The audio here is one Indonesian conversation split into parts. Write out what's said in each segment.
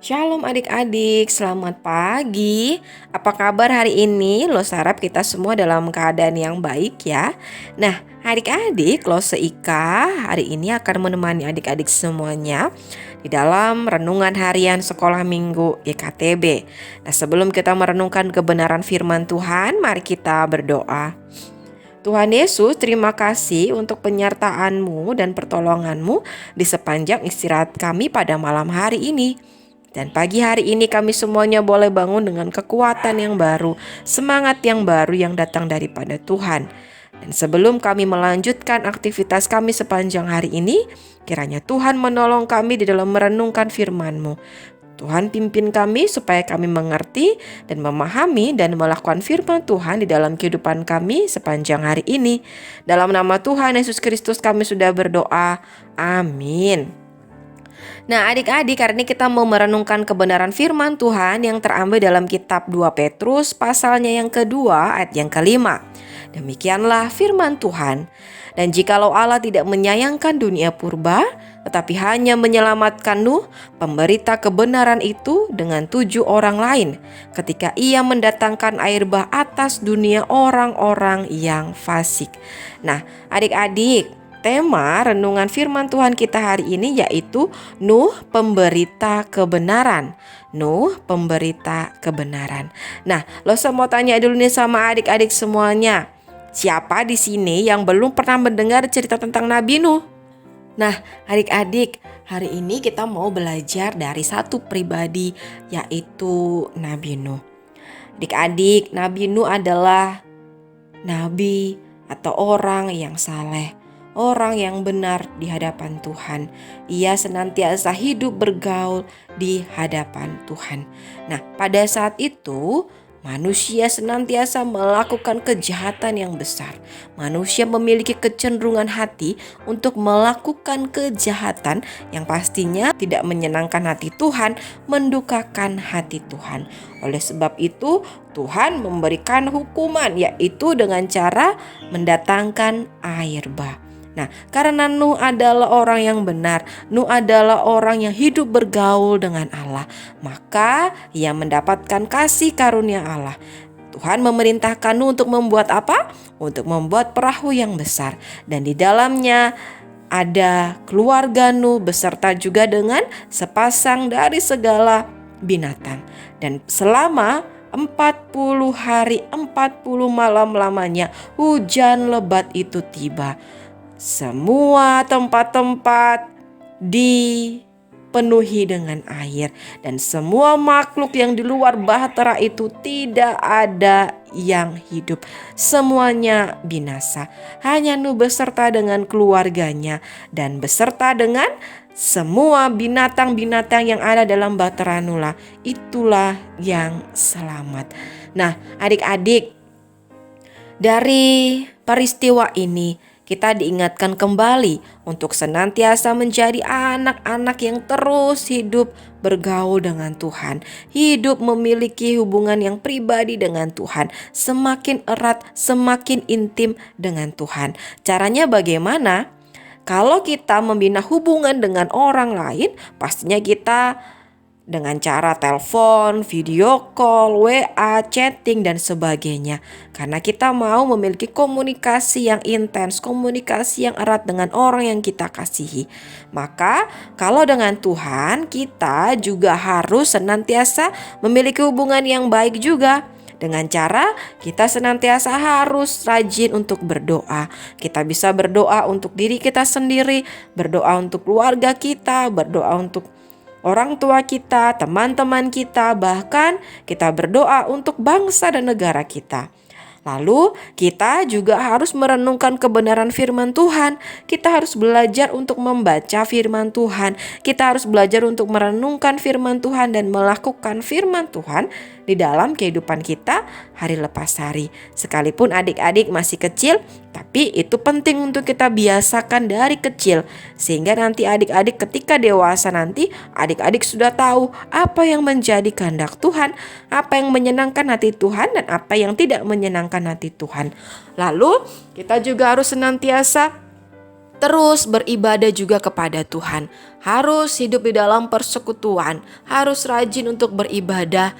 Shalom adik-adik, selamat pagi. Apa kabar hari ini? Los harap kita semua dalam keadaan yang baik ya. Nah, adik-adik, Los Ika hari ini akan menemani adik-adik semuanya di dalam renungan harian sekolah minggu YKTB. Nah, sebelum kita merenungkan kebenaran firman Tuhan, mari kita berdoa. Tuhan Yesus, terima kasih untuk penyertaan-Mu dan pertolongan-Mu di sepanjang istirahat kami pada malam hari ini. Dan pagi hari ini kami semuanya boleh bangun dengan kekuatan yang baru, semangat yang baru yang datang daripada Tuhan. Dan sebelum kami melanjutkan aktivitas kami sepanjang hari ini, kiranya Tuhan menolong kami di dalam merenungkan firman-Mu. Tuhan pimpin kami supaya kami mengerti dan memahami dan melakukan firman Tuhan di dalam kehidupan kami sepanjang hari ini. Dalam nama Tuhan Yesus Kristus kami sudah berdoa. Amin. Nah adik-adik, hari ini kita mau merenungkan kebenaran firman Tuhan yang terambil dalam kitab 2 Petrus pasalnya yang kedua ayat yang kelima. Demikianlah firman Tuhan. Dan jikalau Allah tidak menyayangkan dunia purba, tetapi hanya menyelamatkan Nuh, pemberita kebenaran itu dengan 7 orang lain, ketika ia mendatangkan air bah atas dunia orang-orang yang fasik. Nah adik-adik, tema renungan firman Tuhan kita hari ini yaitu Nuh pemberita kebenaran. Nuh pemberita kebenaran. Nah, Losa mau tanya dulu nih sama adik-adik semuanya. Siapa di sini yang belum pernah mendengar cerita tentang Nabi Nuh? Nah, adik-adik, hari ini kita mau belajar dari satu pribadi yaitu Nabi Nuh. Adik-adik, Nabi Nuh adalah nabi atau orang yang saleh. Orang yang benar di hadapan Tuhan. Ia senantiasa hidup bergaul di hadapan Tuhan. Nah, pada saat itu manusia senantiasa melakukan kejahatan yang besar. Manusia memiliki kecenderungan hati untuk melakukan kejahatan yang pastinya tidak menyenangkan hati Tuhan, mendukakan hati Tuhan. Oleh sebab itu, Tuhan memberikan hukuman, yaitu dengan cara mendatangkan air bah. Nah, karena Nuh adalah orang yang benar, Nuh adalah orang yang hidup bergaul dengan Allah, maka ia mendapatkan kasih karunia Allah. Tuhan memerintahkan Nuh untuk membuat apa? Untuk membuat perahu yang besar, dan di dalamnya ada keluarga Nuh beserta juga dengan sepasang dari segala binatang. Dan selama 40 hari 40 malam lamanya hujan lebat itu tiba. Semua tempat-tempat dipenuhi dengan air, dan semua makhluk yang di luar bahtera itu tidak ada yang hidup. Semuanya binasa. Hanya Nuh beserta dengan keluarganya dan beserta dengan semua binatang-binatang yang ada dalam bahtera Nuh, itulah yang selamat. Nah, adik-adik, dari peristiwa ini kita diingatkan kembali untuk senantiasa menjadi anak-anak yang terus hidup bergaul dengan Tuhan. Hidup memiliki hubungan yang pribadi dengan Tuhan. Semakin erat, semakin intim dengan Tuhan. Caranya bagaimana? Kalau kita membina hubungan dengan orang lain, pastinya kita dengan cara telepon, video call, WA, chatting, dan sebagainya. Karena kita mau memiliki komunikasi yang intens, komunikasi yang erat dengan orang yang kita kasihi. Maka kalau dengan Tuhan, kita juga harus senantiasa memiliki hubungan yang baik juga. Dengan cara kita senantiasa harus rajin untuk berdoa. Kita bisa berdoa untuk diri kita sendiri, berdoa untuk keluarga kita, berdoa untuk orang tua kita, teman-teman kita, bahkan kita berdoa untuk bangsa dan negara kita. Lalu kita juga harus merenungkan kebenaran firman Tuhan. Kita harus belajar untuk membaca firman Tuhan. Kita harus belajar untuk merenungkan firman Tuhan dan melakukan firman Tuhan di dalam kehidupan kita hari lepas hari. Sekalipun adik-adik masih kecil, tapi itu penting untuk kita biasakan dari kecil. Sehingga nanti adik-adik ketika dewasa nanti, adik-adik sudah tahu apa yang menjadi kehendak Tuhan, apa yang menyenangkan hati Tuhan, dan apa yang tidak menyenangkan hati Tuhan. Lalu kita juga harus senantiasa terus beribadah juga kepada Tuhan. Harus hidup di dalam persekutuan, harus rajin untuk beribadah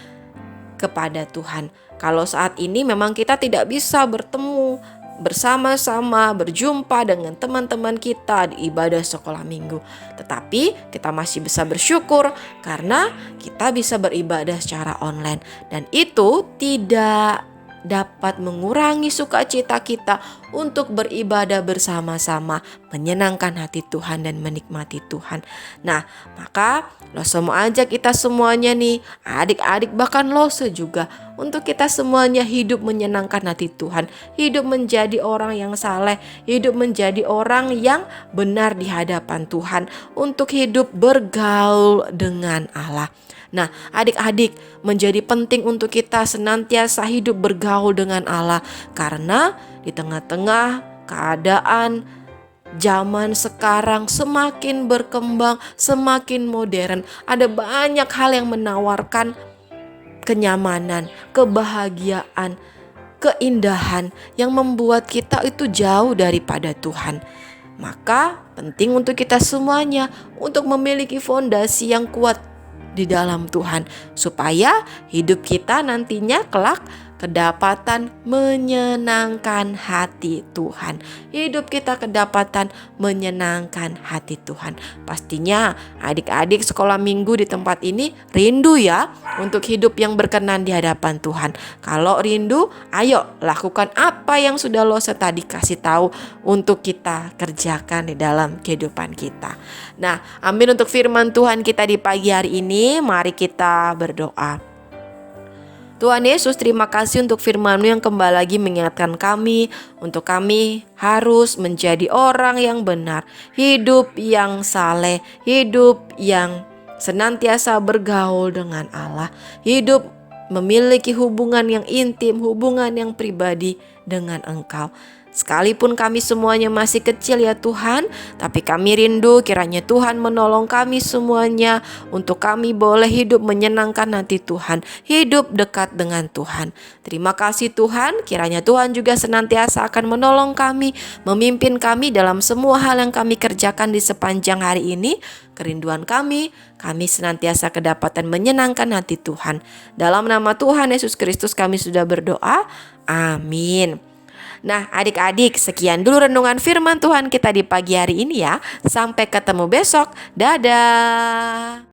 kepada Tuhan. Kalau saat ini memang kita tidak bisa bertemu bersama-sama, berjumpa dengan teman-teman kita di ibadah sekolah minggu, tetapi kita masih bisa bersyukur karena kita bisa beribadah secara online, dan itu tidak dapat mengurangi sukacita kita untuk beribadah bersama-sama, menyenangkan hati Tuhan dan menikmati Tuhan. Nah, maka Lose mau ajak kita semuanya nih, adik-adik bahkan Lose juga, untuk kita semuanya hidup menyenangkan hati Tuhan, hidup menjadi orang yang saleh, hidup menjadi orang yang benar di hadapan Tuhan, untuk hidup bergaul dengan Allah. Nah, adik-adik, menjadi penting untuk kita senantiasa hidup bergaul dengan Allah, karena di tengah-tengah keadaan zaman sekarang semakin berkembang, semakin modern, ada banyak hal yang menawarkan kenyamanan, kebahagiaan, keindahan yang membuat kita itu jauh daripada Tuhan. Maka penting untuk kita semuanya untuk memiliki fondasi yang kuat di dalam Tuhan, supaya hidup kita nantinya kelak kedapatan menyenangkan hati Tuhan. Hidup kita kedapatan menyenangkan hati Tuhan. Pastinya adik-adik sekolah minggu di tempat ini rindu ya untuk hidup yang berkenan di hadapan Tuhan. Kalau rindu, ayo lakukan apa yang sudah Lose tadi kasih tahu untuk kita kerjakan di dalam kehidupan kita. Nah, amin untuk firman Tuhan kita di pagi hari ini. Mari kita berdoa. Tuhan Yesus, terima kasih untuk firman-Mu yang kembali lagi mengingatkan kami untuk kami harus menjadi orang yang benar, hidup yang saleh, hidup yang senantiasa bergaul dengan Allah, hidup memiliki hubungan yang intim, hubungan yang pribadi dengan Engkau. Sekalipun kami semuanya masih kecil ya Tuhan, tapi kami rindu kiranya Tuhan menolong kami semuanya untuk kami boleh hidup menyenangkan hati Tuhan, hidup dekat dengan Tuhan. Terima kasih Tuhan, kiranya Tuhan juga senantiasa akan menolong kami, memimpin kami dalam semua hal yang kami kerjakan di sepanjang hari ini. Kerinduan kami senantiasa kedapatan menyenangkan hati Tuhan. Dalam nama Tuhan Yesus Kristus kami sudah berdoa, amin. Nah, adik-adik, sekian dulu renungan firman Tuhan kita di pagi hari ini ya. Sampai ketemu besok. Dadah.